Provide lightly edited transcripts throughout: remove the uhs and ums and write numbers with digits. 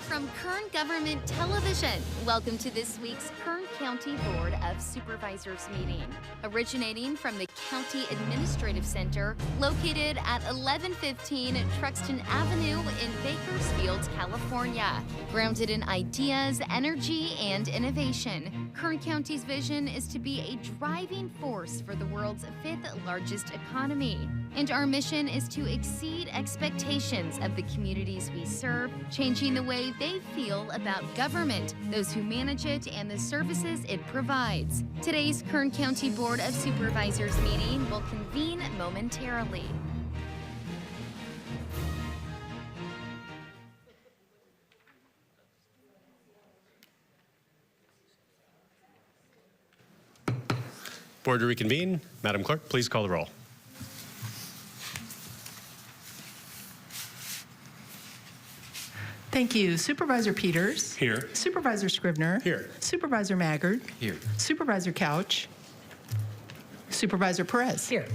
from Kern Government Television. Welcome to this week's Kern County Board of Supervisors meeting. Originating from the County Administrative Center, located at 1115 Truxton Avenue in Bakersfield, California. Grounded in ideas, energy, and innovation, Kern County's vision is to be a driving force for the world's fifth largest economy. And our mission is to exceed expectations of the communities we serve, changing the way they feel about government, those who manage it, and the services it provides. Today's Kern County Board of Supervisors meeting will convene momentarily. Board to reconvene. Madam Clerk, please call the roll. Thank you. Supervisor Peters. Here. Supervisor Scrivener. Here. Supervisor Maggard. Here. Supervisor Couch. Supervisor Perez. Here.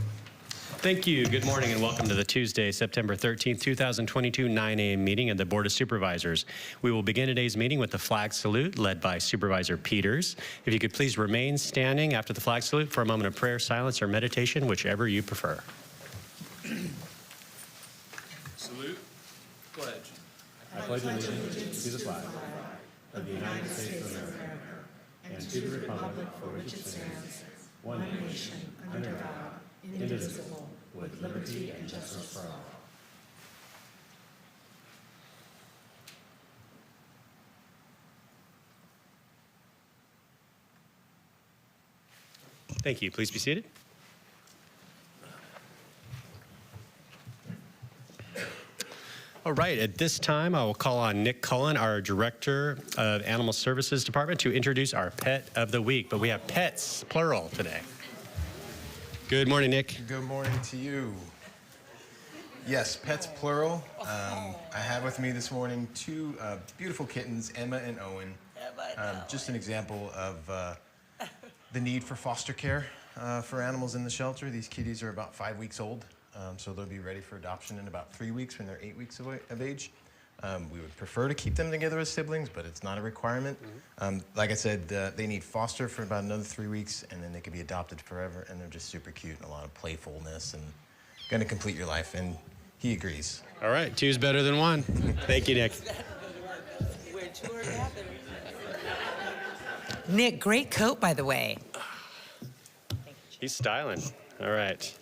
Thank you. Good morning and welcome to the Tuesday, September 13th, 2022, 9 a.m. meeting of the Board of Supervisors. We will begin today's meeting with the flag salute led by Supervisor Peters. If you could please remain standing after the flag salute for a moment of prayer, silence, or meditation, whichever you prefer. Salute. Pledge. I pledge allegiance to the flag of the United States of America and to the republic for which it stands, one nation, under God, indivisible, with liberty and justice for all. Thank you. Please be seated. All right, at this time, I will call on Nick Cullen, our Director of Animal Services Department, to introduce our Pet of the Week. But we have pets, plural, today. Good morning, Nick. Good morning to you. Yes, pets, plural. I have with me this morning two beautiful kittens, Emma and Owen. Just an example of the need for foster care for animals in the shelter. These kitties are about 5 weeks old. So they'll be ready for adoption in about 3 weeks when they're 8 weeks of age. We would prefer to keep them together as siblings, but it's not a requirement. Like I said, they need foster for about another 3 weeks, and then they can be adopted forever, and they're just super cute and a lot of playfulness and gonna complete your life, and he agrees. All right, two's better than one. Thank you, Nick. We're two or together. Nick, great coat, by the way. He's styling. All right.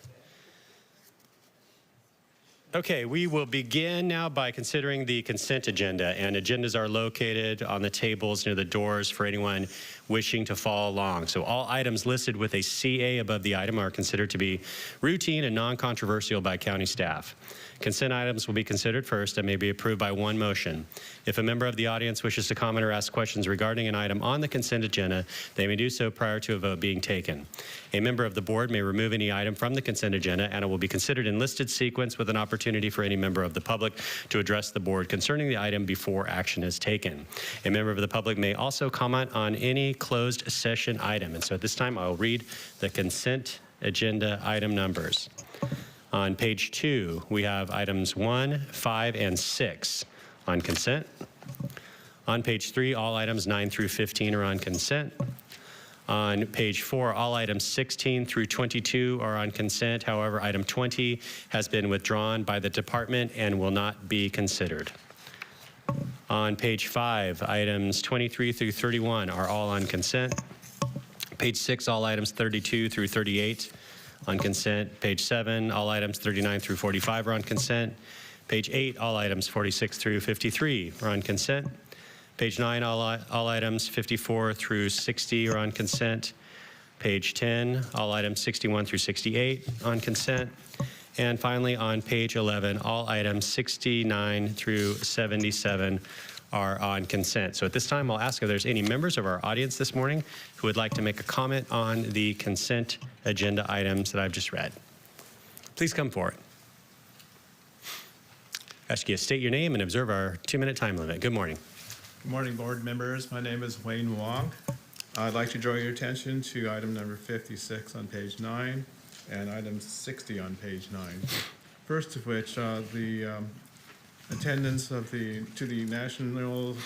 Okay, we will begin now by considering the consent agenda, and agendas are located on the tables near the doors for anyone wishing to follow along. So all items listed with a CA above the item are considered to be routine and non-controversial by county staff. Consent items will be considered first and may be approved by one motion. If a member of the audience wishes to comment or ask questions regarding an item on the consent agenda, they may do so prior to a vote being taken. A member of the board may remove any item from the consent agenda, and it will be considered in listed sequence with an opportunity for any member of the public to address the board concerning the item before action is taken. A member of the public may also comment on any closed session item. And so at this time, I'll read the consent agenda item numbers. On page 2, we have items 1, 5, and 6 on consent. On page 3, all items 9 through 15 are on consent. On page 4, all items 16 through 22 are on consent. However, item 20 has been withdrawn by the department and will not be considered. On page 5, items 23 through 31 are all on consent. Page 6, all items 32 through 38 on consent. Page 7, all items 39 through 45 are on consent. Page 8, all items 46 through 53 are on consent. Page 9, all items 54 through 60 are on consent. Page 10, all items 61 through 68 on consent. And finally, on page 11, all items 69 through 77 are on consent. So at this time, I'll ask if there's any members of our audience this morning who would like to make a comment on the consent agenda items that I've just read. Please come forward. Ask you to state your name and observe our 2-minute time limit. Good morning. Good morning, board members. My name is Wayne Wong. I'd like to draw your attention to item number 56 on page 9 and item 60 on page 9. First of which, the attendance to the National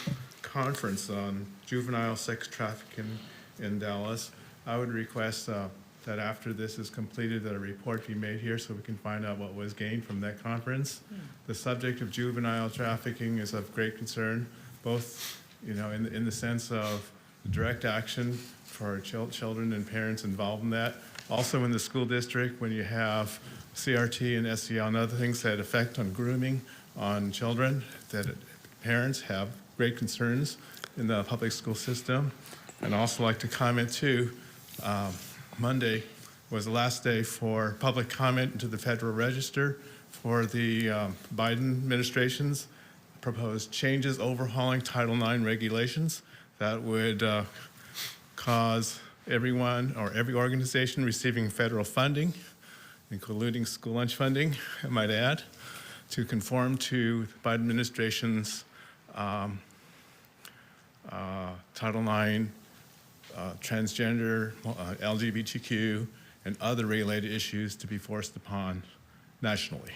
Conference on Juvenile Sex Trafficking in Dallas. I would request that after this is completed, that a report be made here so we can find out what was gained from that conference. The subject of juvenile trafficking is of great concern, both in the sense of direct action for children and parents involved in that. Also in the school district, when you have CRT and SEL and other things that affect on grooming on children, that parents have great concerns in the public school system. And also like to comment too, Monday was the last day for public comment into the Federal Register for the Biden administration's proposed changes overhauling Title IX regulations that would cause everyone or every organization receiving federal funding, including school lunch funding, I might add, to conform to the Biden administration's Title IX, transgender, LGBTQ, and other related issues to be forced upon nationally.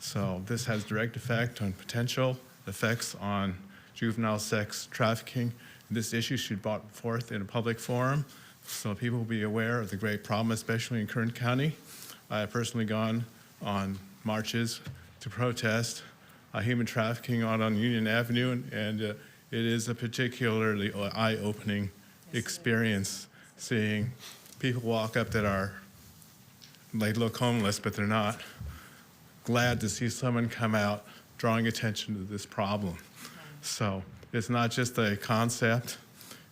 So this has direct effect on potential effects on juvenile sex trafficking. This issue should be brought forth in a public forum so people will be aware of the great problem, especially in Kern County. I have personally gone on marches to protest human trafficking out on Union Avenue, and it is a particularly eye-opening experience seeing people walk up that they look homeless, but they're not. Glad to see someone come out drawing attention to this problem. So it's not just a concept,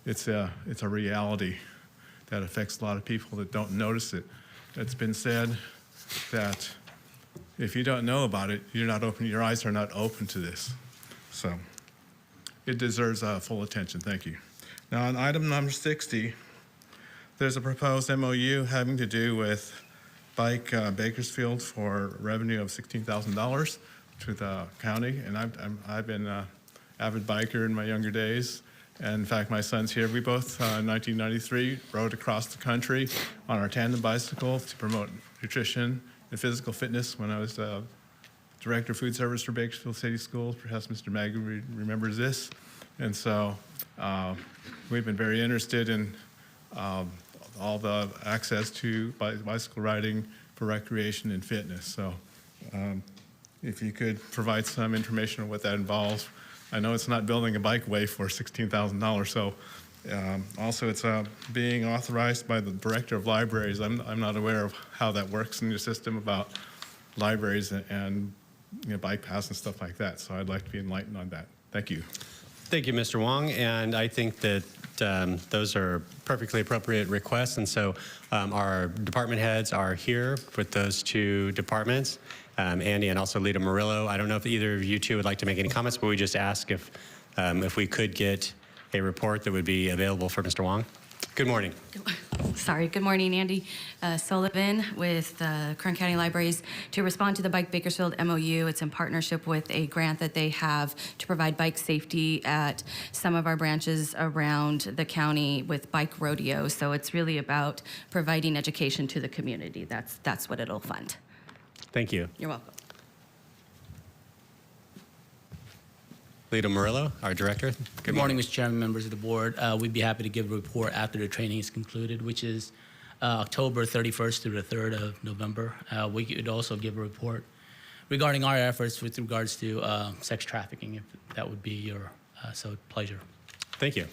it's a reality that affects a lot of people that don't notice it. It's been said that if you don't know about it, your eyes are not open to this. So it deserves full attention. Thank you. Now on item number 60, there's a proposed MOU having to do with Bike Bakersfield for revenue of $16,000 to the county. And I've been an avid biker in my younger days. And in fact, my son's here. We both, in 1993, rode across the country on our tandem bicycle to promote nutrition and physical fitness when I was Director of Food Service for Bakersfield City Schools. Perhaps Mr. Maggie remembers this. And so we've been very interested in all the access to bicycle riding for recreation and fitness. So if you could provide some information on what that involves. I know it's not building a bikeway for $16,000. So also it's being authorized by the Director of Libraries. I'm not aware of how that works in your system about libraries and bike paths and stuff like that. So I'd like to be enlightened on that. Thank you. Thank you, Mr. Wong. And I think that those are perfectly appropriate requests. And so our department heads are here with those two departments, Andy and also Lita Murillo. I don't know if either of you two would like to make any comments, but we just ask if we could get a report that would be available for Mr. Wong. Good morning. Sorry, good morning, Andy Sullivan with Kern County Libraries. To respond to the Bike Bakersfield MOU, it's in partnership with a grant that they have to provide bike safety at some of our branches around the county with bike rodeos. So it's really about providing education to the community. That's what it'll fund. Thank you. You're welcome. Lita Murillo, our director. Good morning, Mr. Chairman, members of the board. We'd be happy to give a report after the training is concluded, which is October 31st through the 3rd of November. We could also give a report regarding our efforts with regards to sex trafficking, if that would be your pleasure. Thank you.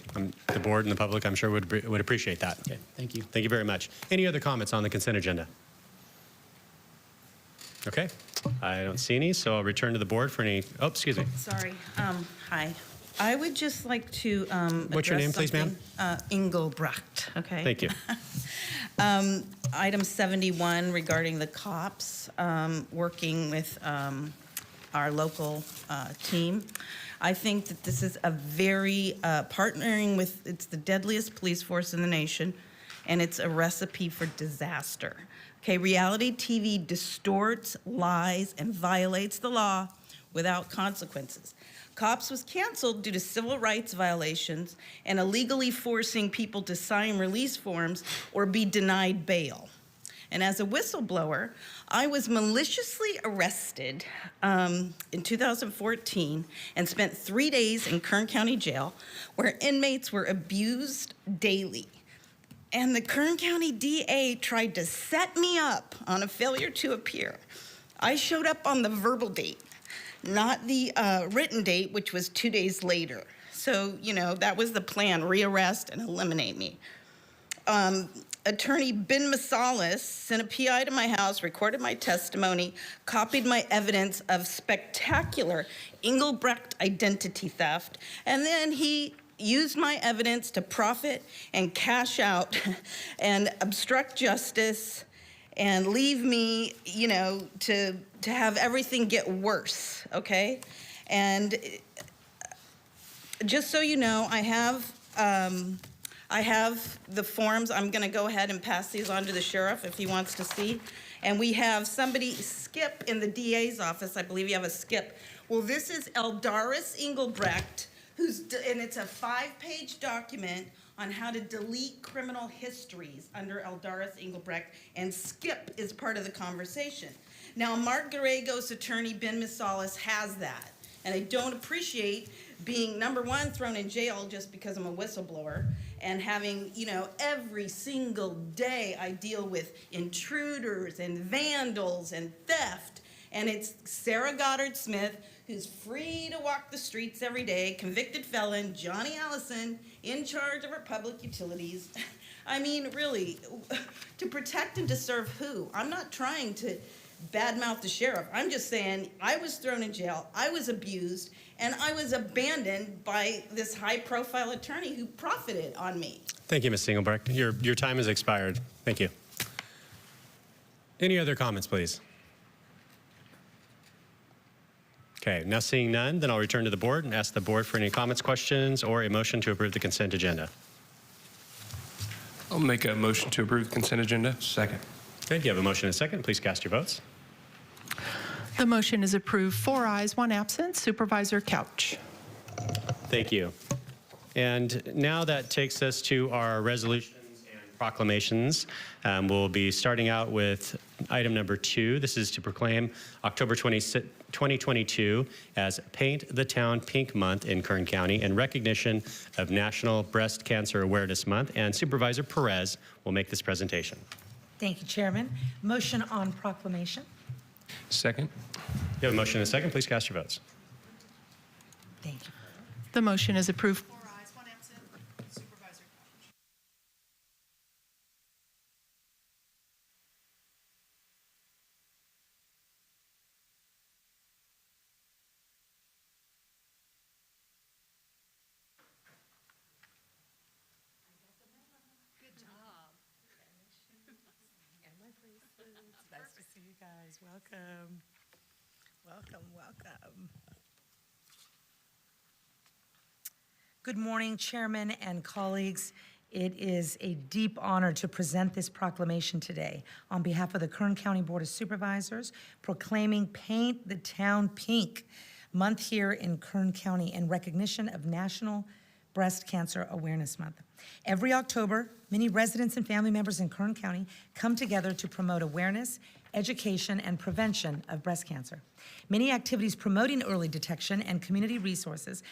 The board and the public, I'm sure, would appreciate that. Okay, thank you. Thank you very much. Any other comments on the consent agenda? Okay, I don't see any, so I'll return to the board for any, oh, excuse me. Sorry. Hi. I would just like to What's your name, please, ma'am? Engelbrecht, okay? Thank you. Item 71 regarding the cops working with our local team. I think that this is a very, partnering with, it's the deadliest police force in the nation, and it's a recipe for disaster. Okay, reality TV distorts, lies, and violates the law without consequences. Cops was canceled due to civil rights violations and illegally forcing people to sign release forms or be denied bail. And as a whistleblower, I was maliciously arrested in 2014 and spent 3 days in Kern County Jail, where inmates were abused daily. And the Kern County DA tried to set me up on a failure to appear. I showed up on the verbal date, not the written date, which was 2 days later. So, that was the plan, rearrest and eliminate me. Attorney Ben Masalis sent a PI to my house, recorded my testimony, copied my evidence of spectacular Engelbrecht identity theft, and then he used my evidence to profit and cash out and obstruct justice and leave me, to have everything get worse, okay? And just so you know, I have the forms. I'm gonna go ahead and pass these on to the sheriff if he wants to see. And we have somebody, Skip, in the DA's office. I believe you have a Skip. Well, this is Eldaris Engelbrecht, and it's a 5-page document on how to delete criminal histories under Eldaris Engelbrecht, and Skip is part of the conversation. Now, Mark Garrego's attorney, Ben Masalis, has that, and I don't appreciate being, number one, thrown in jail just because I'm a whistleblower, and having, every single day I deal with intruders and vandals and theft, and it's Sarah Goddard Smith, who's free to walk the streets every day, convicted felon, Johnny Allison, in charge of our public utilities. I mean, really, to protect and to serve who? I'm not trying to badmouth the sheriff. I'm just saying I was thrown in jail, I was abused, and I was abandoned by this high-profile attorney who profited on me. Thank you, Ms. Engelbrecht. Your time has expired. Thank you. Any other comments, please? Okay, now seeing none, then I'll return to the board and ask the board for any comments, questions, or a motion to approve the consent agenda. I'll make a motion to approve the consent agenda. Second. Okay, you have a motion and a second. Please cast your votes. The motion is approved, 4 ayes, 1 absent. Supervisor Couch. Thank you. And now that takes us to our resolutions and proclamations. We'll be starting out with item number 2. This is to proclaim October 2022 as Paint the Town Pink Month in Kern County in recognition of National Breast Cancer Awareness Month. And Supervisor Perez will make this presentation. Thank you, Chairman. Motion on proclamation. Second. You have a motion and a second. Please cast your votes. Thank you. The motion is approved, 4 ayes, 1 absent. Supervisor Couch. Nice to see you guys. Welcome. Welcome, welcome. Good morning, Chairman and colleagues. It is a deep honor to present this proclamation today on behalf of the Kern County Board of Supervisors, proclaiming Paint the Town Pink Month here in Kern County in recognition of National Breast Cancer Awareness Month. Every October, many residents and family members in Kern County come together to promote awareness, education, and prevention of breast cancer. Many activities promoting early detection and community resources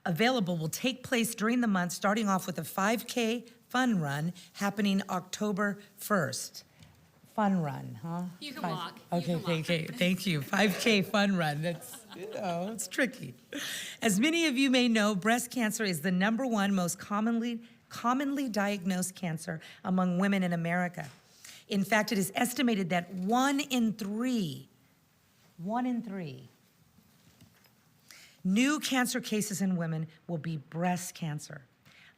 available will take place during the month, starting off with a 5K fun run happening October 1st. Fun run, huh? You can walk. Okay, thank you. 5K fun run. That's, it's tricky. As many of you may know, breast cancer is the #1 most commonly diagnosed cancer among women in America. In fact, it is estimated that 1 in 3 new cancer cases in women will be breast cancer.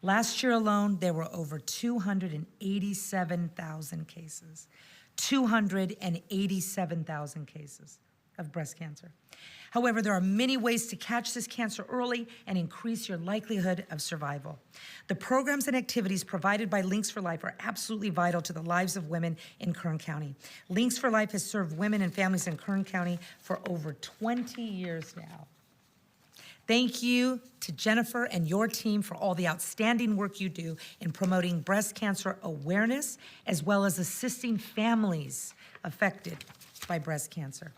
Last year alone, there were over 287,000 cases. 287,000 cases of breast cancer. However, there are many ways to catch this cancer early and increase your likelihood of survival. The programs and activities provided by Links for Life are absolutely vital to the lives of women in Kern County. Links for Life has served women and families in Kern County for over 20 years now. Thank you to Jennifer and your team for all the outstanding work you do in promoting breast cancer awareness, as well as assisting families affected by breast cancer.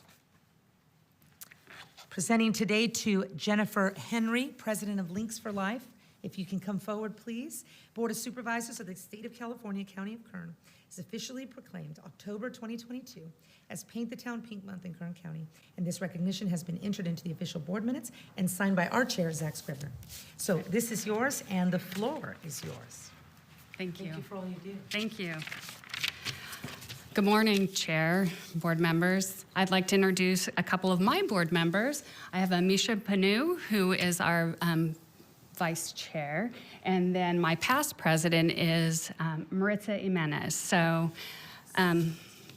Presenting today to Jennifer Henry, President of Links for Life. If you can come forward, please. Board of Supervisors of the State of California, County of Kern, is officially proclaimed October 2022 as Paint the Town Pink Month in Kern County, and this recognition has been entered into the official board minutes and signed by our chair, Zach Scribner. So this is yours, and the floor is yours. Thank you. Thank you for all you do. Thank you. Good morning, Chair, board members. I'd like to introduce a couple of my board members. I have Amisha Panu, who is our Vice Chair, and then my past president is Maritza Jimenez. So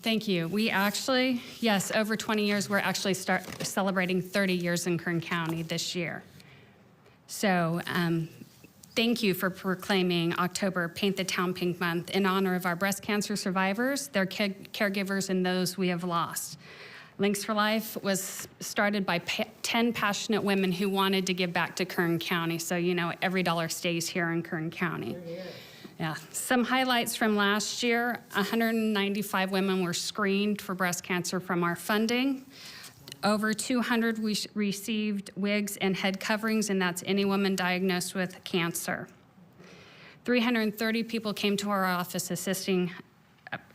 thank you. We actually, yes, over 20 years, we're actually celebrating 30 years in Kern County this year. So thank you for proclaiming October Paint the Town Pink Month in honor of our breast cancer survivors, their caregivers, and those we have lost. Links for Life was started by 10 passionate women who wanted to give back to Kern County. So, you know, every dollar stays here in Kern County. Yeah. Some highlights from last year: 195 women were screened for breast cancer from our funding. Over 200 we received wigs and head coverings, and that's any woman diagnosed with cancer. 330 people came to our office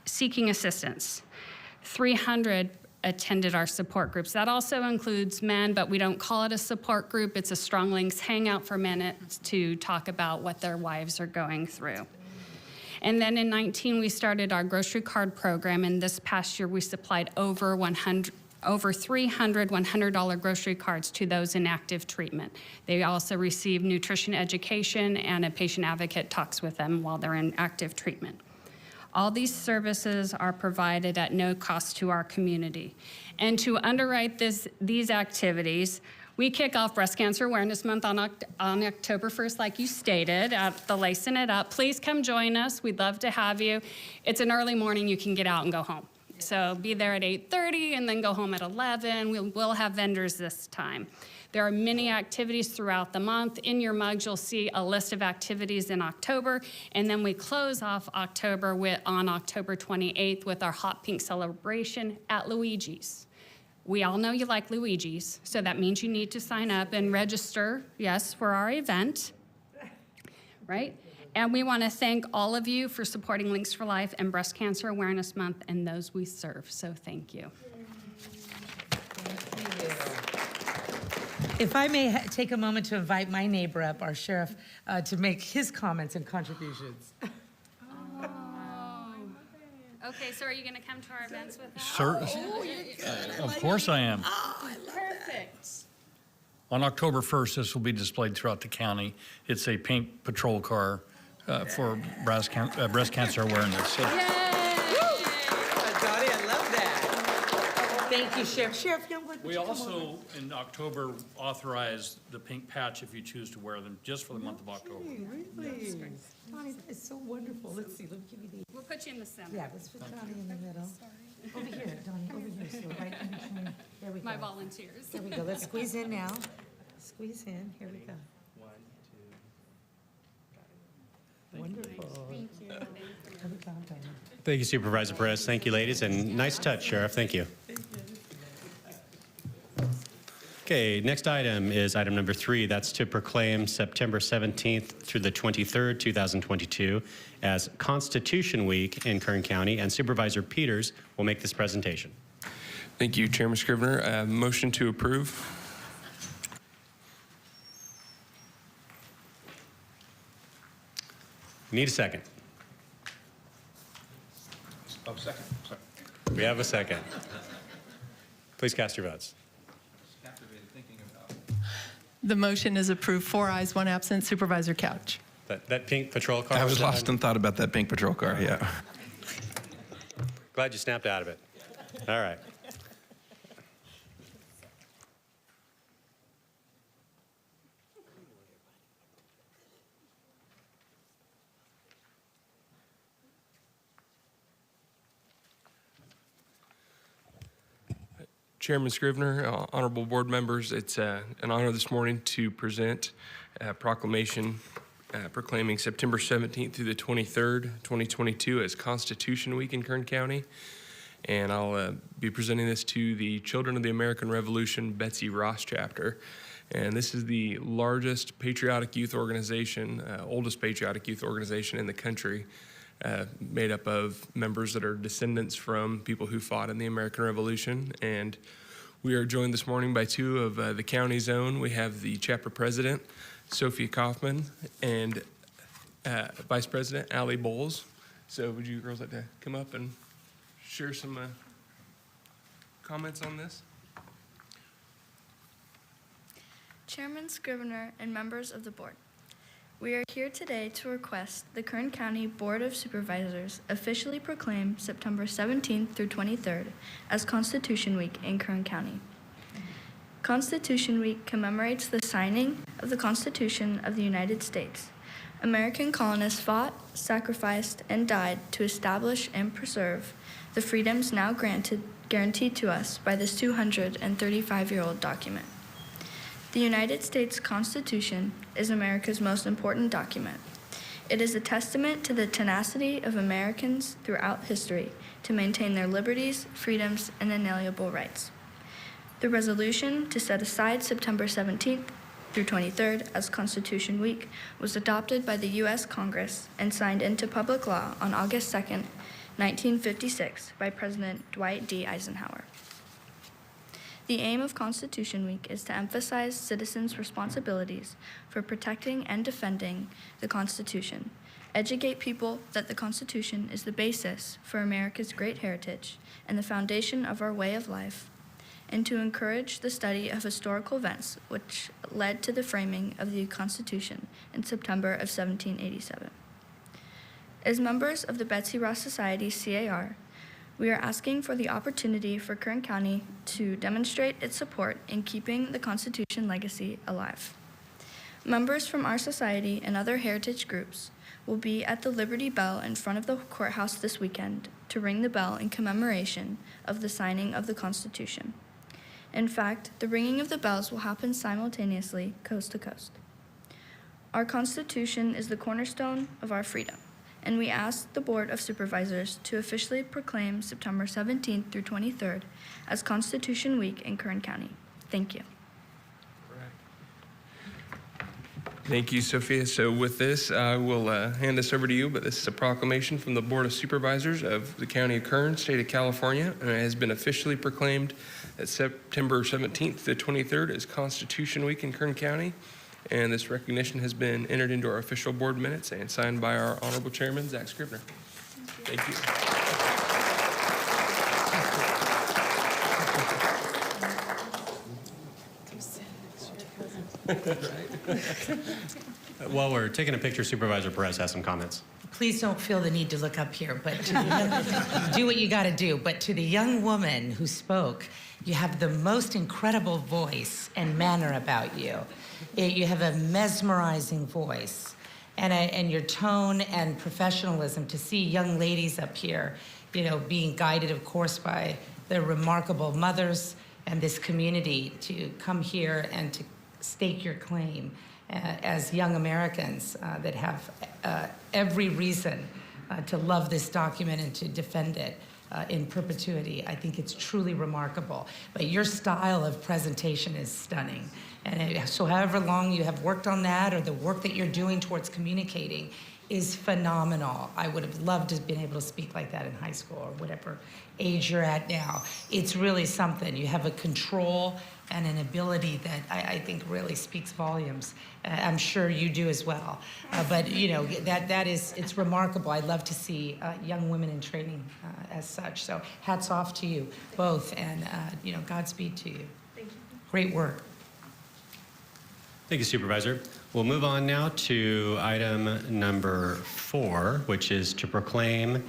seeking assistance. 300 attended our support groups. That also includes men, but we don't call it a support group. It's a Strong Links hangout for men to talk about what their wives are going through. And then in 19, we started our grocery card program, and this past year we supplied over 300 $100 grocery cards to those in active treatment. They also receive nutrition education, and a patient advocate talks with them while they're in active treatment. All these services are provided at no cost to our community. And to underwrite these activities, we kick off Breast Cancer Awareness Month on October 1st, like you stated, at the Lacing It Up. Please come join us. We'd love to have you. It's an early morning. You can get out and go home. So be there at 8:30 and then go home at 11. We'll have vendors this time. There are many activities throughout the month. In your mugs, you'll see a list of activities in October, and then we close off October on October 28th with our Hot Pink celebration at Luigi's. We all know you like Luigi's, so that means you need to sign up and register, yes, for our event, right? And we want to thank all of you for supporting Links for Life and Breast Cancer Awareness Month and those we serve, so thank you. If I may take a moment to invite my neighbor up, our sheriff, to make his comments and contributions. Okay, so are you going to come to our events with us? Sir, of course I am. Perfect. On October 1st, this will be displayed throughout the county. It's a pink patrol car for breast cancer awareness. So. Dottie, I love that. Thank you, Sheriff. Sheriff Youngblood. We also, in October, authorized the pink patch if you choose to wear them, just for the month of October. Really? Donnie, that is so wonderful. Let's see, let me give you these. We'll put you in the center. Yeah, let's put Donnie in the middle. Over here, Donnie, over here, so right in between. There we go. My volunteers. There we go. Let's squeeze in now. Squeeze in. Here we go. 1, 2. Wonderful. Thank you. Here we go, Donnie. Thank you, Supervisor Perez. Thank you, ladies, and nice touch, Sheriff. Thank you. Okay, next item is item number 3. That's to proclaim September 17th through the 23rd, 2022 as Constitution Week in Kern County, and Supervisor Peters will make this presentation. Thank you, Chairman Scribner. Motion to approve. Need a second. Oh, second. Sorry. We have a second. Please cast your votes. The motion is approved. 4 ayes, 1 absent. Supervisor Couch. That pink patrol car. I was lost and thought about that pink patrol car, yeah. Glad you snapped out of it. All right. Chairman Scrivener, honorable board members, it's an honor this morning to present a proclamation proclaiming September 17th through the 23rd, 2022 as Constitution Week in Kern County. And I'll be presenting this to the Children of the American Revolution Betsy Ross chapter. And this is the largest patriotic youth organization, oldest patriotic youth organization in the country, made up of members that are descendants from people who fought in the American Revolution. And we are joined this morning by two of the county's own. We have the chapter president, Sophia Kaufman, and Vice President Allie Bowles. So would you girls like to come up and share some comments on this? Chairman Scrivener and members of the board, we are here today to request the Kern County Board of Supervisors officially proclaim September 17th through 23rd as Constitution Week in Kern County. Constitution Week commemorates the signing of the Constitution of the United States. American colonists fought, sacrificed, and died to establish and preserve the freedoms now guaranteed to us by this 235-year-old document. The United States Constitution is America's most important document. It is a testament to the tenacity of Americans throughout history to maintain their liberties, freedoms, and inalienable rights. The resolution to set aside September 17th through 23rd as Constitution Week was adopted by the U.S. Congress and signed into public law on August 2nd, 1956 by President Dwight D. Eisenhower. The aim of Constitution Week is to emphasize citizens' responsibilities for protecting and defending the Constitution, educate people that the Constitution is the basis for America's great heritage and the foundation of our way of life, and to encourage the study of historical events which led to the framing of the Constitution in September of 1787. As members of the Betsy Ross Society CAR, we are asking for the opportunity for Kern County to demonstrate its support in keeping the Constitution legacy alive. Members from our society and other heritage groups will be at the Liberty Bell in front of the courthouse this weekend to ring the bell in commemoration of the signing of the Constitution. In fact, the ringing of the bells will happen simultaneously, coast to coast. Our Constitution is the cornerstone of our freedom, and we ask the Board of Supervisors to officially proclaim September 17th through 23rd as Constitution Week in Kern County. Thank you. Thank you, Sophia. So with this, I will hand this over to you, but this is a proclamation from the Board of Supervisors of the County of Kern, State of California, and it has been officially proclaimed that September 17th to 23rd is Constitution Week in Kern County. And this recognition has been entered into our official board minutes and signed by our Honorable Chairman, Zach Scrivener. Thank you. While we're taking a picture, Supervisor Perez has some comments. Please don't feel the need to look up here, but do what you got to do. But to the young woman who spoke, you have the most incredible voice and manner about you. You have a mesmerizing voice and your tone and professionalism. To see young ladies up here, being guided, of course, by their remarkable mothers and this community to come here and to stake your claim as young Americans that have every reason to love this document and to defend it in perpetuity. I think it's truly remarkable. But your style of presentation is stunning. And so however long you have worked on that or the work that you're doing towards communicating is phenomenal. I would have loved to have been able to speak like that in high school or whatever age you're at now. It's really something. You have a control and an ability that I think really speaks volumes. I'm sure you do as well. But it's remarkable. I'd love to see young women in training as such. So hats off to you both, and Godspeed to you. Thank you. Great work. Thank you, Supervisor. We'll move on now to item number 4, which is to proclaim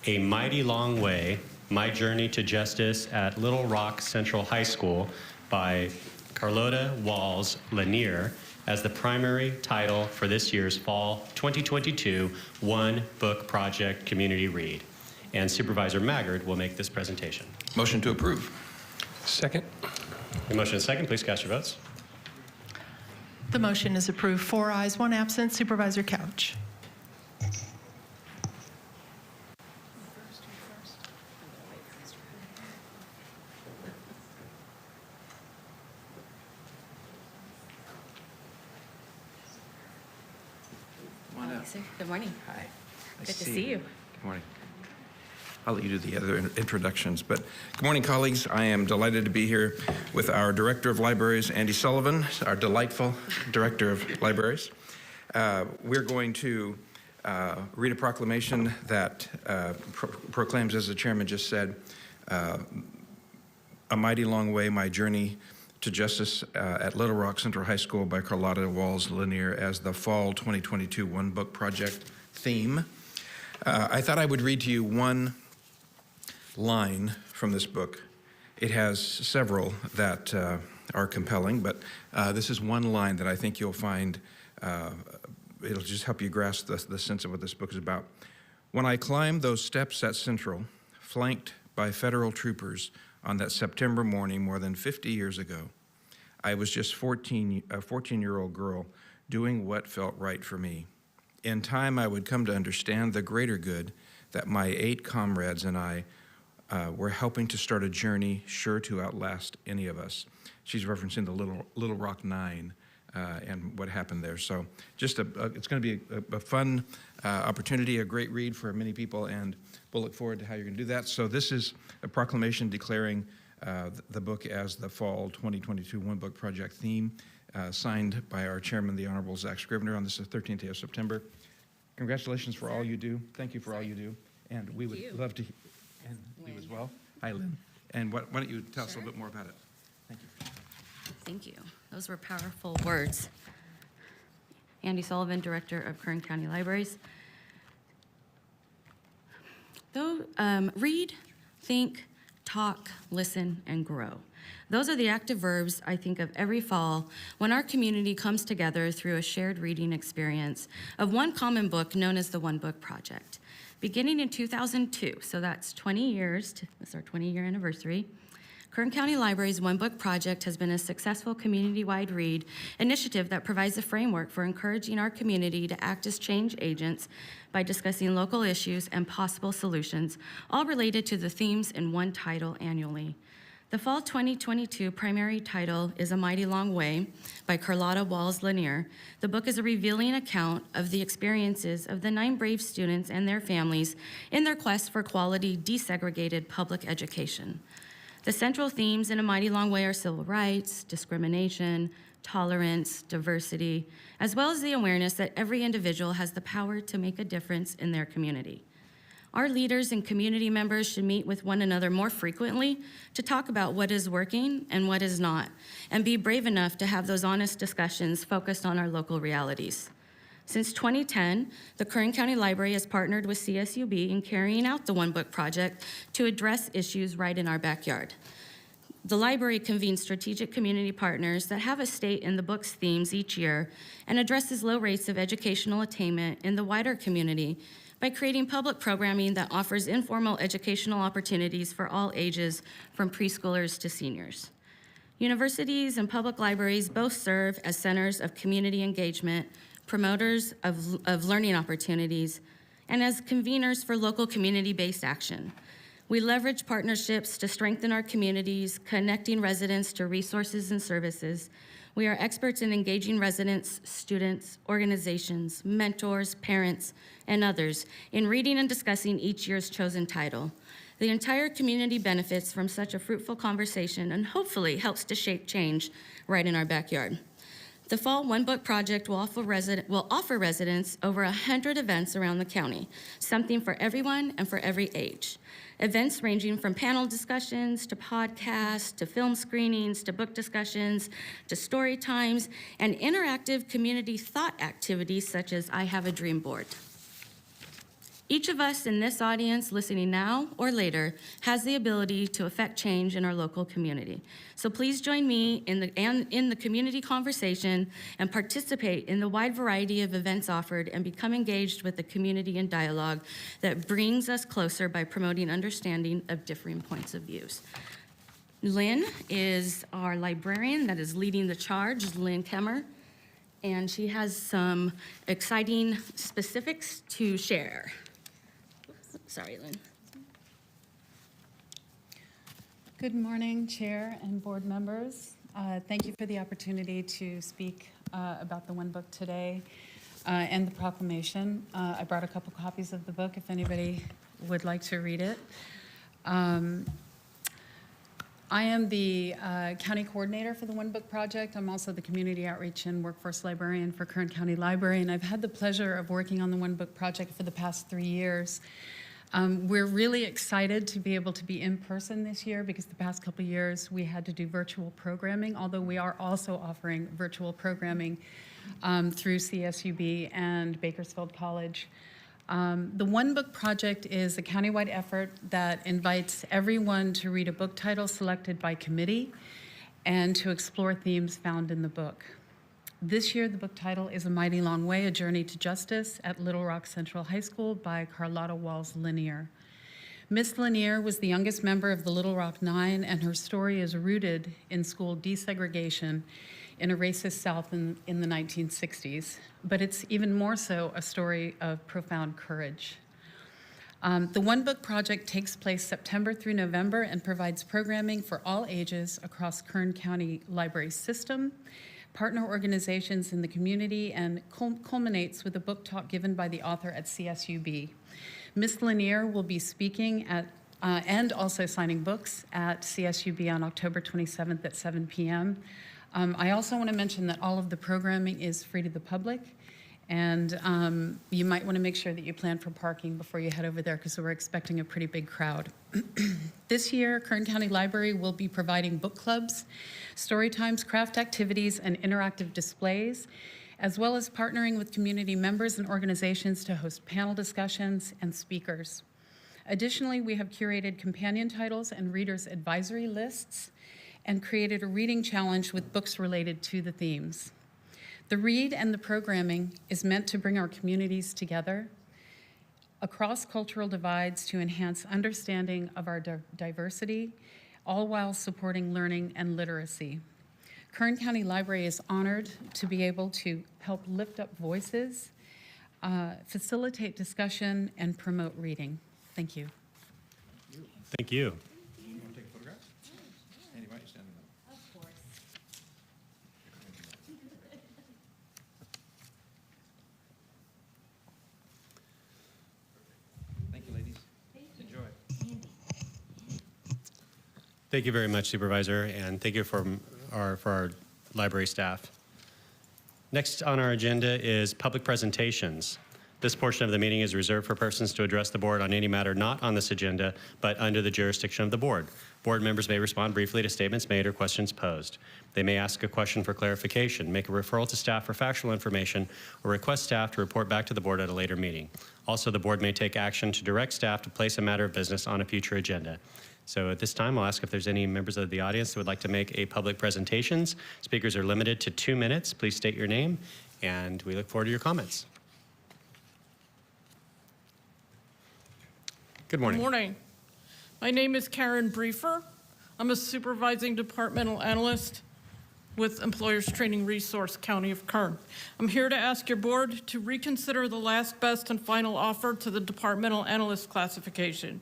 A Mighty Long Way, My Journey to Justice at Little Rock Central High School by Carlota Walls Lanier as the primary title for this year's Fall 2022 One Book Project Community Read. And Supervisor Maggard will make this presentation. Motion to approve. Second. A motion and second. Please cast your votes. The motion is approved. 4 ayes, 1 absent. Supervisor Couch. Good morning. Hi. Good to see you. Good morning. I'll let you do the other introductions, but good morning, colleagues. I am delighted to be here with our Director of Libraries, Andy Sullivan, our delightful Director of Libraries. We're going to read a proclamation that proclaims, as the chairman just said, A Mighty Long Way, My Journey to Justice at Little Rock Central High School by Carlotta Walls Lanier as the Fall 2022 One Book Project theme. I thought I would read to you one line from this book. It has several that are compelling, but this is one line that I think you'll find, it'll just help you grasp the sense of what this book is about. When I climbed those steps at Central, flanked by federal troopers on that September morning more than 50 years ago, I was just a 14-year-old girl doing what felt right for me. In time, I would come to understand the greater good that my 8 comrades and I were helping to start a journey sure to outlast any of us. She's referencing the Little Rock 9 and what happened there. So just it's going to be a fun opportunity, a great read for many people, and we'll look forward to how you're going to do that. So this is a proclamation declaring the book as the Fall 2022 One Book Project theme, signed by our chairman, the Honorable Zach Scrivener, on this 13th day of September. Congratulations for all you do. Thank you for all you do. And we would love to, and you as well. Hi, Lynn. And why don't you tell us a little bit more about it? Thank you. Thank you. Those were powerful words. Andy Sullivan, Director of Kern County Libraries. Read, think, talk, listen, and grow. Those are the active verbs I think of every fall when our community comes together through a shared reading experience of one common book known as the One Book Project. Beginning in 2002, so that's 20 years, it's our 20-year anniversary, Kern County Libraries' One Book Project has been a successful community-wide read initiative that provides a framework for encouraging our community to act as change agents by discussing local issues and possible solutions, all related to the themes in one title annually. The Fall 2022 primary title is A Mighty Long Way by Carlotta Walls Lanier. The book is a revealing account of the experiences of the 9 brave students and their families in their quest for quality, desegregated public education. The central themes in A Mighty Long Way are civil rights, discrimination, tolerance, diversity, as well as the awareness that every individual has the power to make a difference in their community. Our leaders and community members should meet with one another more frequently to talk about what is working and what is not, and be brave enough to have those honest discussions focused on our local realities. Since 2010, the Kern County Library has partnered with CSUB in carrying out the One Book Project to address issues right in our backyard. The library convenes strategic community partners that have a stake in the book's themes each year and addresses low rates of educational attainment in the wider community by creating public programming that offers informal educational opportunities for all ages, from preschoolers to seniors. Universities and public libraries both serve as centers of community engagement, promoters of learning opportunities, and as conveners for local community-based action. We leverage partnerships to strengthen our communities, connecting residents to resources and services. We are experts in engaging residents, students, organizations, mentors, parents, and others in reading and discussing each year's chosen title. The entire community benefits from such a fruitful conversation and hopefully helps to shape change right in our backyard. The Fall One Book Project will offer residents over 100 events around the county, something for everyone and for every age. Events ranging from panel discussions, to podcasts, to film screenings, to book discussions, to story times, and interactive community thought activities such as I Have a Dream Board. Each of us in this audience, listening now or later, has the ability to affect change in our local community. So please join me in the community conversation and participate in the wide variety of events offered and become engaged with the community and dialogue that brings us closer by promoting understanding of differing points of views. Lynn is our librarian that is leading the charge, Lynn Kemmer, and she has some exciting specifics to share. Sorry, Lynn. Good morning, Chair and board members. Thank you for the opportunity to speak about the One Book today and the proclamation. I brought a couple copies of the book if anybody would like to read it. I am the county coordinator for the One Book Project. I'm also the community outreach and workforce librarian for Kern County Library, and I've had the pleasure of working on the One Book Project for the past 3 years. We're really excited to be able to be in person this year because the past couple years we had to do virtual programming, although we are also offering virtual programming through CSUB and Bakersfield College. The One Book Project is a countywide effort that invites everyone to read a book title selected by committee and to explore themes found in the book. This year, the book title is A Mighty Long Way, A Journey to Justice at Little Rock Central High School by Carlotta Walls Lanier. Miss Lanier was the youngest member of the Little Rock Nine, and her story is rooted in school desegregation in a racist South in the 1960s, but it's even more so a story of profound courage. The One Book Project takes place September through November and provides programming for all ages across Kern County Library system, partner organizations in the community, and culminates with a book talk given by the author at CSUB. Ms. Lanier will be speaking at and also signing books at CSUB on October 27th at 7 p.m. I also want to mention that all of the programming is free to the public, and you might want to make sure that you plan for parking before you head over there because we're expecting a pretty big crowd. This year, Kern County Library will be providing book clubs, story times, craft activities, and interactive displays, as well as partnering with community members and organizations to host panel discussions and speakers. Additionally, we have curated companion titles and readers' advisory lists and created a reading challenge with books related to the themes. The read and the programming is meant to bring our communities together across cultural divides to enhance understanding of our diversity, all while supporting learning and literacy. Kern County Library is honored to be able to help lift up voices, facilitate discussion, and promote reading. Thank you. Thank you. You want to take a photograph? Andy, why don't you stand in the middle? Of course. Thank you, ladies. Enjoy. Thank you very much, Supervisor, and thank you for our library staff. Next on our agenda is public presentations. This portion of the meeting is reserved for persons to address the board on any matter not on this agenda, but under the jurisdiction of the board. Board members may respond briefly to statements made or questions posed. They may ask a question for clarification, make a referral to staff for factual information, or request staff to report back to the board at a later meeting. Also, the board may take action to direct staff to place a matter of business on a future agenda. So at this time, I'll ask if there's any members of the audience that would like to make a public presentations. Speakers are limited to 2 minutes. Please state your name, and we look forward to your comments. Good morning. Good morning. My name is Karen Briefer. I'm a supervising departmental analyst with Employers Training Resource, County of Kern. I'm here to ask your board to reconsider the last best and final offer to the departmental analyst classification.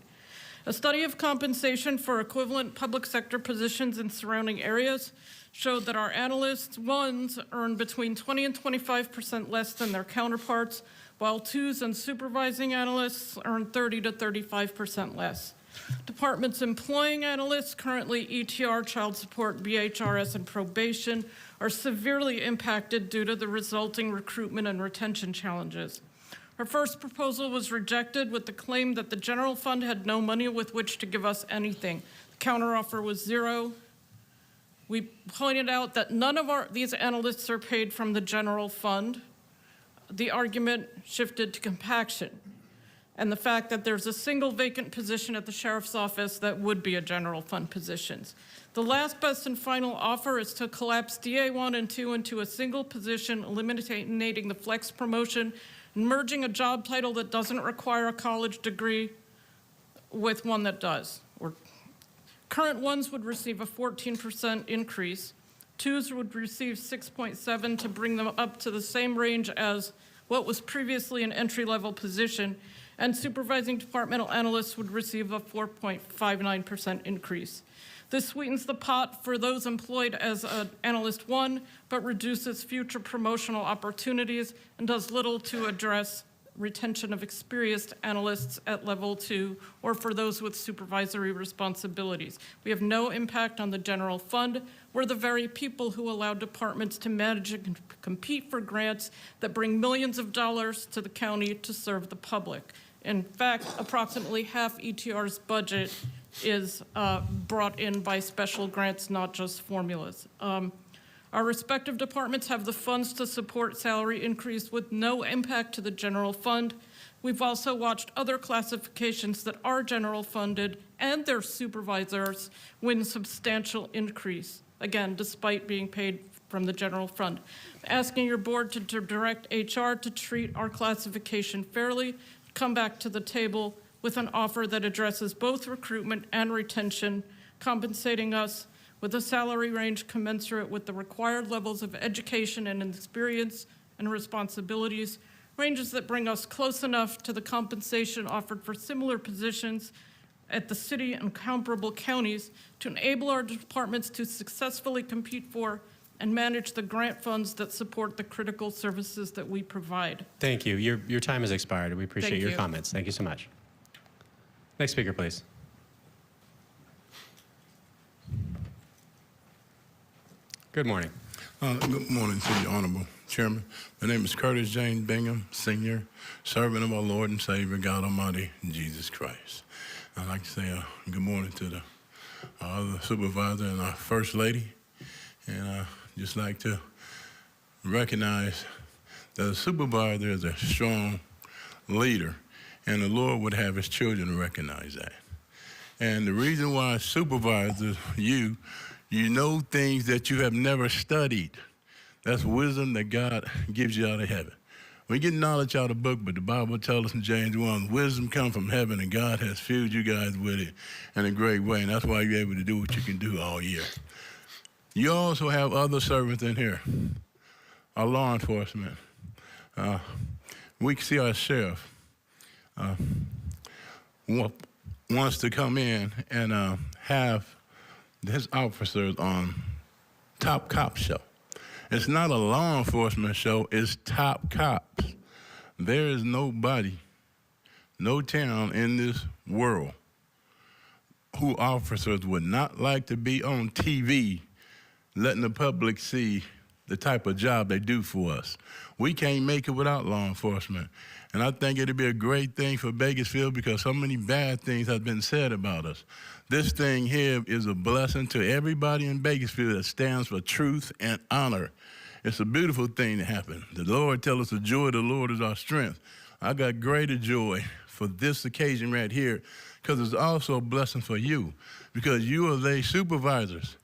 A study of compensation for equivalent public sector positions in surrounding areas showed that our analysts, ones, earn between 20 and 25% less than their counterparts, while twos and supervising analysts earn 30 to 35% less. Departments employing analysts, currently ETR, child support, BHRS, and probation, are severely impacted due to the resulting recruitment and retention challenges. Our first proposal was rejected with the claim that the general fund had no money with which to give us anything. The counteroffer was zero. We pointed out that none of these analysts are paid from the general fund. The argument shifted to compaction and the fact that there's a single vacant position at the sheriff's office that would be a general fund position. The last best and final offer is to collapse DA1 and 2 into a single position, eliminating the flex promotion, and merging a job title that doesn't require a college degree with one that does. Current ones would receive a 14% increase. Twos would receive 6.7 to bring them up to the same range as what was previously an entry-level position, and supervising departmental analysts would receive a 4.59% increase. This sweetens the pot for those employed as an Analyst 1, but reduces future promotional opportunities and does little to address retention of experienced analysts at level 2 or for those with supervisory responsibilities. We have no impact on the general fund. We're the very people who allow departments to manage and compete for grants that bring millions of dollars to the county to serve the public. In fact, approximately half ETR's budget is brought in by special grants, not just formulas. Our respective departments have the funds to support salary increase with no impact to the general fund. We've also watched other classifications that are general funded and their supervisors win substantial increase, again, despite being paid from the general fund. Asking your board to direct HR to treat our classification fairly, come back to the table with an offer that addresses both recruitment and retention, compensating us with a salary range commensurate with the required levels of education and experience and responsibilities, ranges that bring us close enough to the compensation offered for similar positions at the city and comparable counties to enable our departments to successfully compete for and manage the grant funds that support the critical services that we provide. Thank you. Your time has expired. We appreciate Thank your you. comments. Thank you so much. Next speaker, please. Good morning. Good morning to you, Honorable Chairman. My name is Curtis James Bingham, Senior, servant of our Lord and Savior, God Almighty, Jesus Christ. I'd like to say good morning to our other supervisor and our First Lady. And just like to recognize that a supervisor is a strong leader, and the Lord would have his children recognize that. And the reason why supervisors, you know things that you have never studied. That's wisdom that God gives you out of heaven. We get knowledge out of the book, but the Bible tells us in James 1, wisdom comes from heaven, and God has filled you guys with it in a great way, and that's why you're able to do what you can do all year. You also have other servants in here, our law enforcement. We see our sheriff wants to come in and have his officers on Top Cop Show. It's not a law enforcement show, it's Top Cops. There is nobody, no town in this world who officers would not like to be on TV letting the public see the type of job they do for us. We can't make it without law enforcement. And I think it'd be a great thing for Bakersfield because so many bad things have been said about us. This thing here is a blessing to everybody in Bakersfield that stands for truth and honor. It's a beautiful thing to happen. The Lord tells us the joy of the Lord is our strength. I got greater joy for this occasion right here because it's also a blessing for you because you are their supervisors.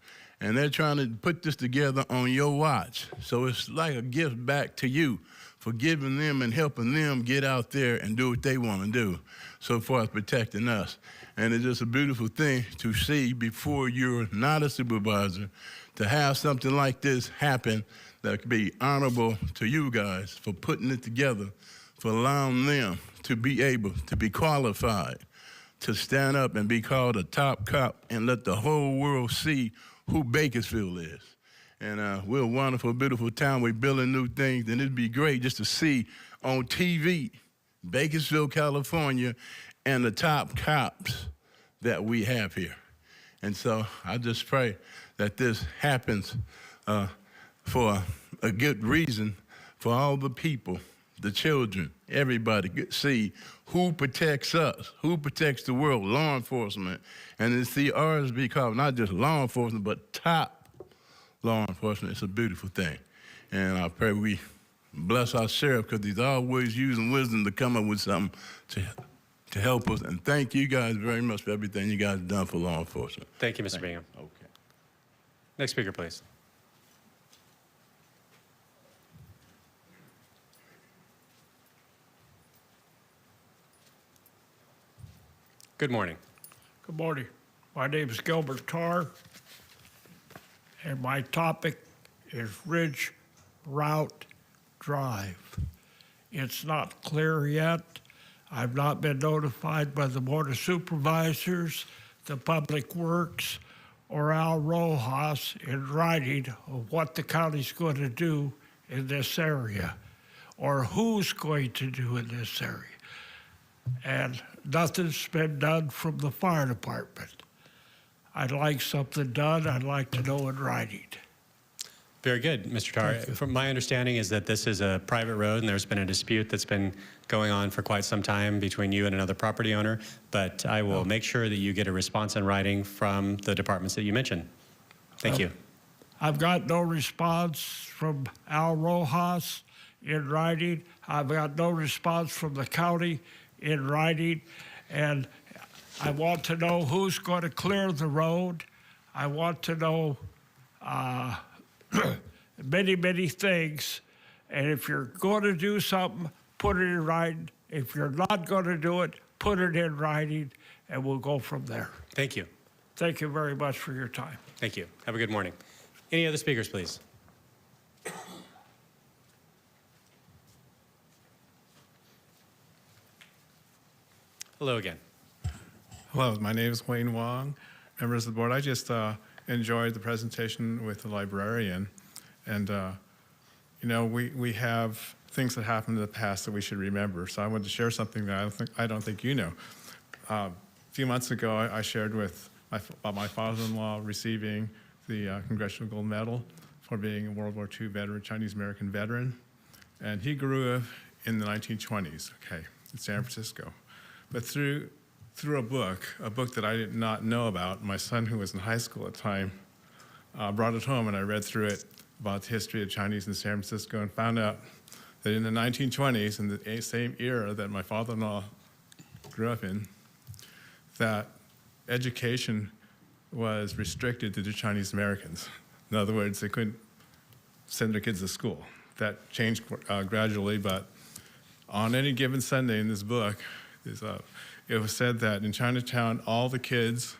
And they're trying to put this together on your watch. So it's like a gift back to you for giving them and helping them get out there and do what they want to do so far as protecting us. And it's just a beautiful thing to see before you're not a supervisor, to have something like this happen that could be honorable to you guys for putting it together, for allowing them to be able to be qualified to stand up and be called a top cop and let the whole world see who Bakersfield is. And we're a wonderful, beautiful town. We're building new things, and it'd be great just to see on TV, Bakersfield, California, and the top cops that we have here. And so I just pray that this happens for a good reason for all the people, the children, everybody to see who protects us, who protects the world, law enforcement. And to see ours be called not just law enforcement, but top law enforcement. It's a beautiful thing. And I pray we bless our sheriff because he's always using wisdom to come up with something to help us. And thank you guys very much for everything you guys have done for law enforcement. Thank you, Mr. Bingham. Okay. Next speaker, please. Good morning. Good morning. My name is Gilbert Tarr, and my topic is Ridge Route Drive. It's not clear yet. I've not been notified by the Board of Supervisors, the Public Works, or Al Rojas in writing of what the county's going to do in this area, or who's going to do in this area. And nothing's been done from the fire department. I'd like something done. I'd like to know in writing. Very good, Mr. Tarr. From my understanding is that this is a private road and there's been a dispute that's been going on for quite some time between you and another property owner, but I will make sure that you get a response in writing from the departments that you mentioned. Thank you. I've got no response from Al Rojas in writing. I've got no response from the county in writing, and I want to know who's going to clear the road. I want to know many, many things. And if you're going to do something, put it in writing. If you're not going to do it, put it in writing, and we'll go from there. Thank you. Thank you very much for your time. Thank you. Have a good morning. Any other speakers, please? Hello again. Hello, my name is Wayne Wong, members of the board. I just enjoyed the presentation with the librarian, and you know, we have things that happened in the past that we should remember. So I wanted to share something that I don't think you know. A few months ago, I shared with about my father-in-law receiving the Congressional Gold Medal for being a World War II veteran, Chinese-American veteran, and he grew up in the 1920s, okay, in San Francisco. But through a book that I did not know about, my son, who was in high school at the time, brought it home, and I read through it about the history of Chinese in San Francisco and found out that in the 1920s, in the same era that my father-in-law grew up in, that education was restricted to the Chinese Americans. In other words, they couldn't send their kids to school. That changed gradually, but on any given Sunday in this book, it was said that in Chinatown, all the kids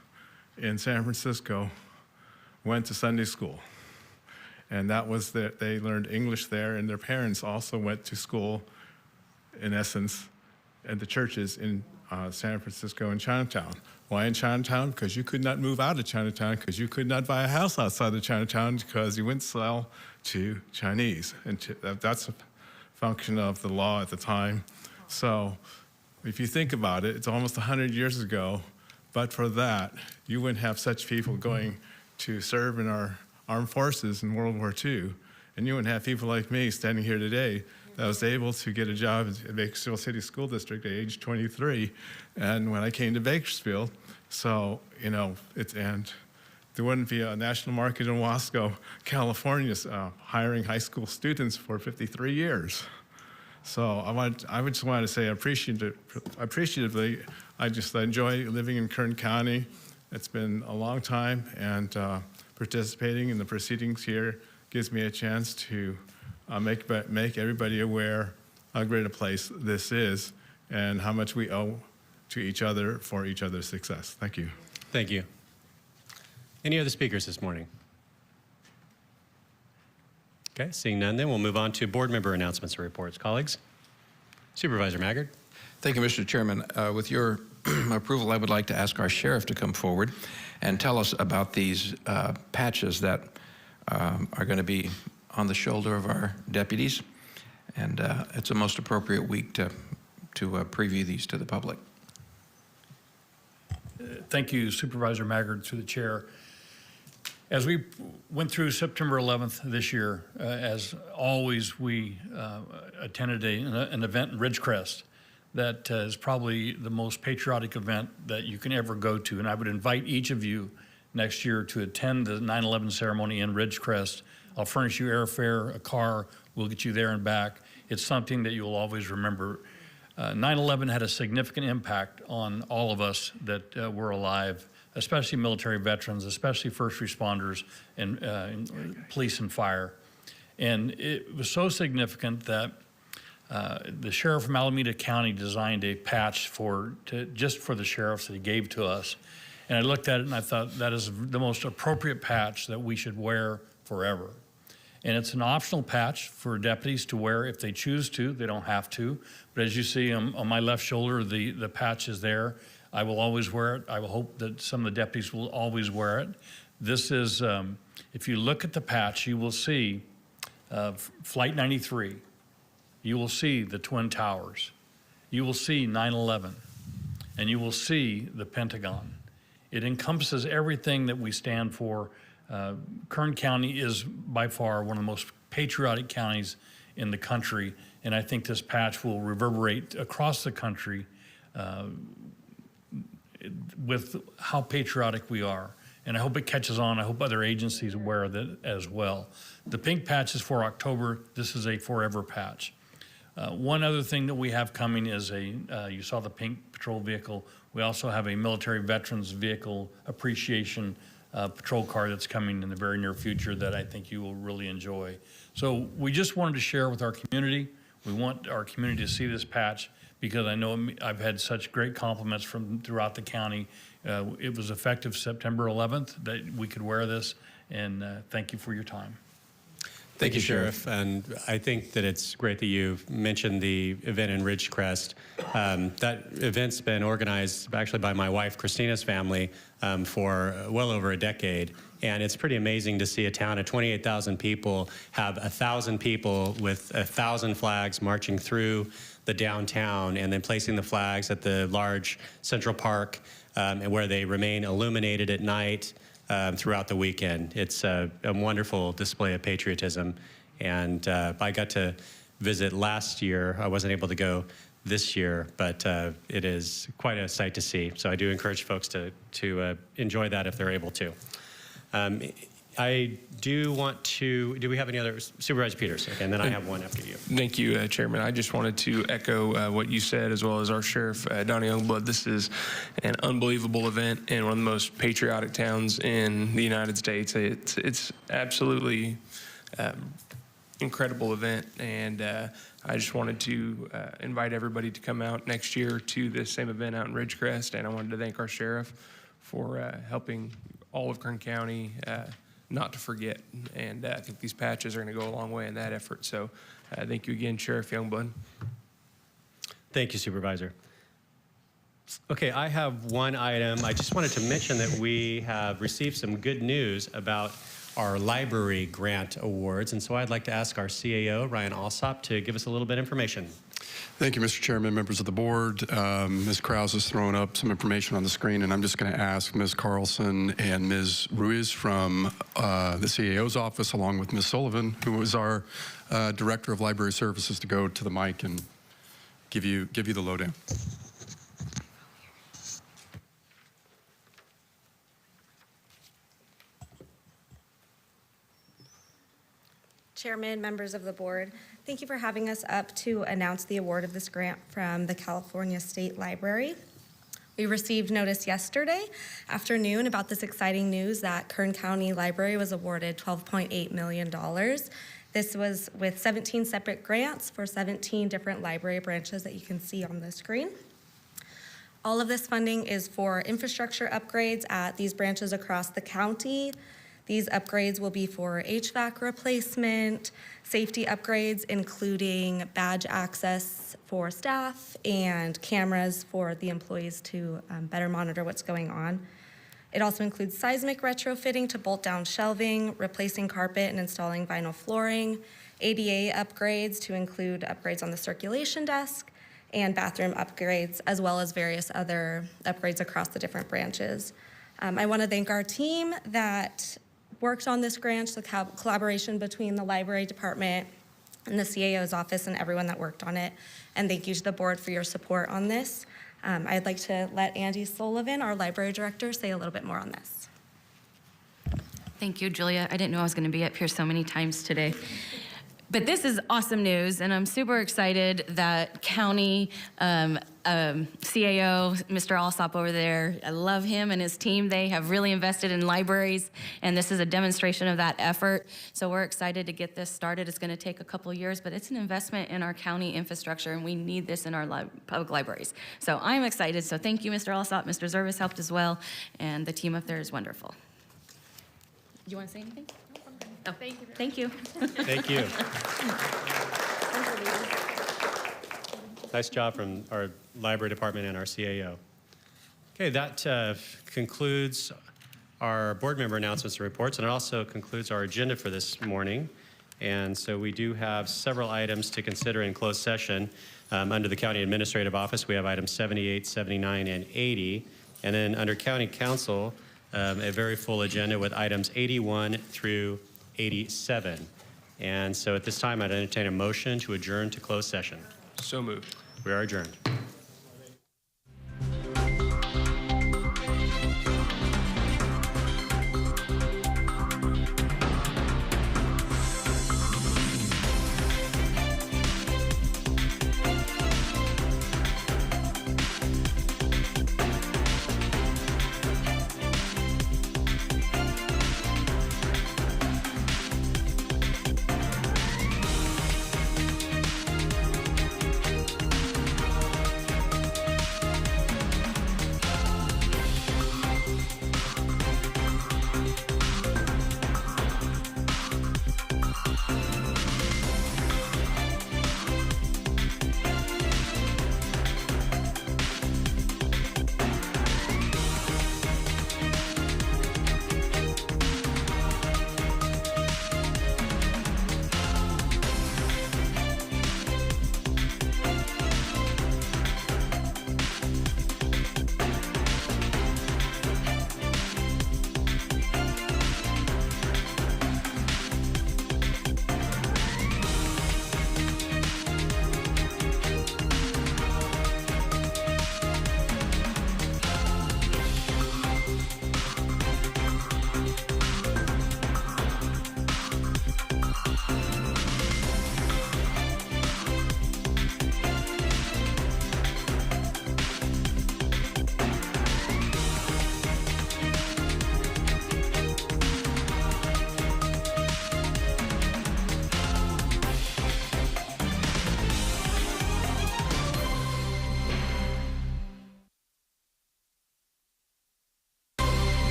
in San Francisco went to Sunday school. And that was that they learned English there, and their parents also went to school, in essence, at the churches in San Francisco and Chinatown. Why in Chinatown? Because you could not move out of Chinatown, because you could not buy a house outside of Chinatown, because you wouldn't sell to Chinese. And that's a function of the law at the time. So if you think about it, it's almost 100 years ago, but for that, you wouldn't have such people going to serve in our armed forces in World War II, and you wouldn't have people like me standing here today that was able to get a job at Bakersfield City School District at age 23, and when I came to Bakersfield, so, you know, and there wouldn't be a national market in Wasco, California, hiring high school students for 53 years. So I just want to say appreciatively, I enjoy living in Kern County. It's been a long time, and participating in the proceedings here gives me a chance to make everybody aware how great a place this is and how much we owe to each other for each other's success. Thank you. Thank you. Any other speakers this morning? Okay, seeing none, then we'll move on to board member announcements and reports. Colleagues, Supervisor Maggard. Thank you, Mr. Chairman. With your approval, I would like to ask our sheriff to come forward and tell us about these patches that are going to be on the shoulder of our deputies. And it's a most appropriate week to preview these to the public. Thank you, Supervisor Maggard, through the chair. As we went through September 11th this year, as always, we attended an event in Ridgecrest that is probably the most patriotic event that you can ever go to. And I would invite each of you next year to attend the 9/11 ceremony in Ridgecrest. I'll furnish you airfare, a car, we'll get you there and back. It's something that you'll always remember. 9/11 had a significant impact on all of us that were alive, especially military veterans, especially first responders and police and fire. And it was so significant that the sheriff from Alameda County designed a patch just for the sheriffs that he gave to us. And I looked at it and I thought that is the most appropriate patch that we should wear forever. And it's an optional patch for deputies to wear if they choose to. They don't have to. But as you see on my left shoulder, the patch is there. I will always wear it. I will hope that some of the deputies will always wear it. This is, if you look at the patch, you will see Flight 93. You will see the Twin Towers. You will see 9/11. And you will see the Pentagon. It encompasses everything that we stand for. Kern County is by far one of the most patriotic counties in the country, and I think this patch will reverberate across the country with how patriotic we are. And I hope it catches on. I hope other agencies wear that as well. The pink patch is for October. This is a forever patch. One other thing that we have coming is you saw the pink patrol vehicle. We also have a military veterans vehicle appreciation patrol car that's coming in the very near future that I think you will really enjoy. So we just wanted to share with our community. We want our community to see this patch because I know I've had such great compliments from throughout the county. It was effective September 11th that we could wear this, and thank you for your time. Thank you, Sheriff. And I think that it's great that you mentioned the event in Ridgecrest. That event's been organized actually by my wife, Christina's family, for well over a decade. And it's pretty amazing to see a town of 28,000 people have 1,000 people with 1,000 flags marching through the downtown and then placing the flags at the large Central Park and where they remain illuminated at night. Throughout the weekend. It's a wonderful display of patriotism. And I got to visit last year. I wasn't able to go this year, but it is quite a sight to see. So I do encourage folks to enjoy that if they're able to. I do want to, do we have any other? Supervisor Peters, okay, and then I have one after you. Thank you, Chairman. I just wanted to echo what you said, as well as our Sheriff, Donnie Youngblood. This is an unbelievable event in one of the most patriotic towns in the United States. It's absolutely incredible event, and I just wanted to invite everybody to come out next year to this same event out in Ridgecrest, and I wanted to thank our Sheriff for helping all of Kern County not to forget, and I think these patches are going to go a long way in that effort. So thank you again, Sheriff Youngblood. Thank you, Supervisor. Okay, I have one item. I just wanted to mention that we have received some good news about our library grant awards, and so I'd like to ask our CAO, Ryan Alsop, to give us a little bit of information. Thank you, Mr. Chairman, members of the board. Ms. Krause has thrown up some information on the screen, and I'm just going to ask Ms. Carlson and Ms. Ruiz from the CAO's office, along with Ms. Sullivan, who is our Director of Library Services, to go to the mic and give you the lowdown. Chairman, members of the board, thank you for having us up to announce the award of this grant from the California State Library. We received notice yesterday afternoon about this exciting news that Kern County Library was awarded $12.8 million. This was with 17 separate grants for 17 different library branches that you can see on the screen. All of this funding is for infrastructure upgrades at these branches across the county. These upgrades will be for HVAC replacement, safety upgrades, including badge access for staff and cameras for the employees to better monitor what's going on. It also includes seismic retrofitting to bolt down shelving, replacing carpet and installing vinyl flooring, ADA upgrades to include upgrades on the circulation desk, and bathroom upgrades, as well as various other upgrades across the different branches. I want to thank our team that worked on this grant, the collaboration between the library department and the CAO's office and everyone that worked on it. And thank you to the board for your support on this. I'd like to let Andy Sullivan, our library director, say a little bit more on this. Thank you, Julia. I didn't know I was going to be up here so many times today. But this is awesome news, and I'm super excited that county CAO, Mr. Alsop over there, I love him and his team. They have really invested in libraries, and this is a demonstration of that effort. So we're excited to get this started. It's going to take a couple of years, but it's an investment in our county infrastructure, and we need this in our public libraries. So I'm excited. So thank you, Mr. Alsop. Mr. Zervis helped as well, and the team up there is wonderful. Do you want to say anything? Oh, thank you. Thank you. Nice job from our library department and our CAO. Okay, that concludes our board member announcements and reports, and it also concludes our agenda for this morning. And so we do have several items to consider in closed session. Under the County Administrative Office, we have items 78, 79, and 80. And then under County Council, a very full agenda with items 81 through 87. And so at this time, I'd entertain a motion to adjourn to closed session. So moved. We are adjourned.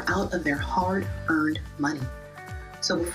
Out of their hard-earned money. So